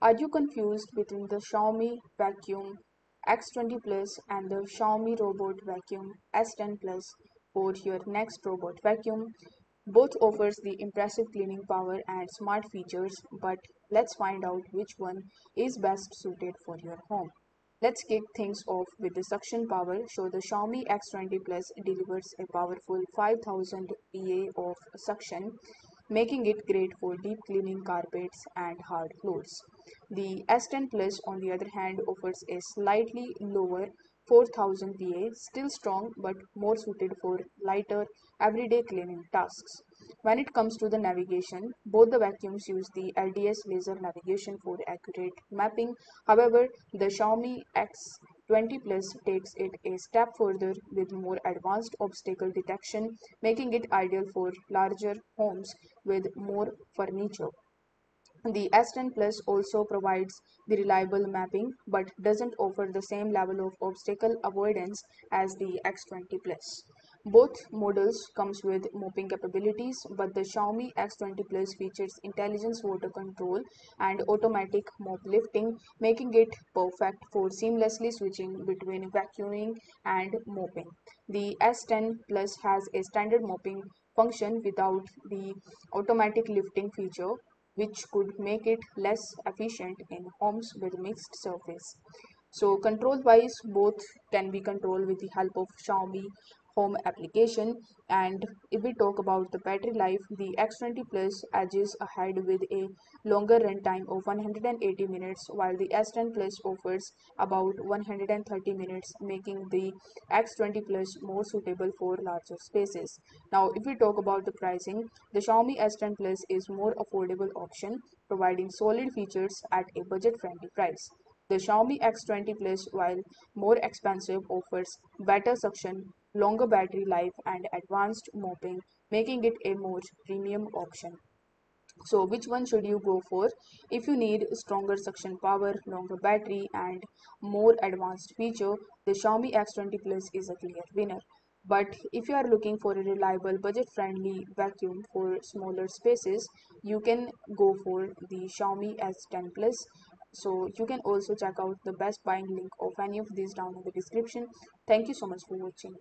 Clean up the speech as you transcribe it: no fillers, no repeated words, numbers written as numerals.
Are you confused between the Xiaomi Vacuum X20 Plus and the Xiaomi Robot Vacuum S10 Plus for your next robot vacuum? Both offers the impressive cleaning power and smart features, but let's find out which one is best suited for your home. Let's kick things off with the suction power. So the Xiaomi X20 Plus delivers a powerful 5000 PA of suction, making it great for deep cleaning carpets and hard floors. The S10 Plus, on the other hand, offers a slightly lower 4000 PA, still strong but more suited for lighter everyday cleaning tasks. When it comes to the navigation, both the vacuums use the LDS laser navigation for accurate mapping. However, the Xiaomi X20 Plus takes it a step further with more advanced obstacle detection, making it ideal for larger homes with more furniture. The S10 Plus also provides the reliable mapping but doesn't offer the same level of obstacle avoidance as the X20 Plus. Both models comes with mopping capabilities, but the Xiaomi X20 Plus features intelligent water control and automatic mop lifting, making it perfect for seamlessly switching between vacuuming and mopping. The S10 Plus has a standard mopping function without the automatic lifting feature, which could make it less efficient in homes with mixed surface. So control wise, both can be controlled with the help of Xiaomi home application. And if we talk about the battery life, the X20 Plus edges ahead with a longer runtime of 180 minutes, while the S10 Plus offers about 130 minutes, making the X20 Plus more suitable for larger spaces. Now, if we talk about the pricing, the Xiaomi S10 Plus is more affordable option, providing solid features at a budget-friendly price. The Xiaomi X20 Plus, while more expensive, offers better suction, longer battery life, and advanced mopping, making it a more premium option. So, which one should you go for? If you need stronger suction power, longer battery, and more advanced feature, the Xiaomi X20 Plus is a clear winner. But if you are looking for a reliable, budget-friendly vacuum for smaller spaces, you can go for the Xiaomi S10 Plus. So you can also check out the best buying link of any of these down in the description. Thank you so much for watching.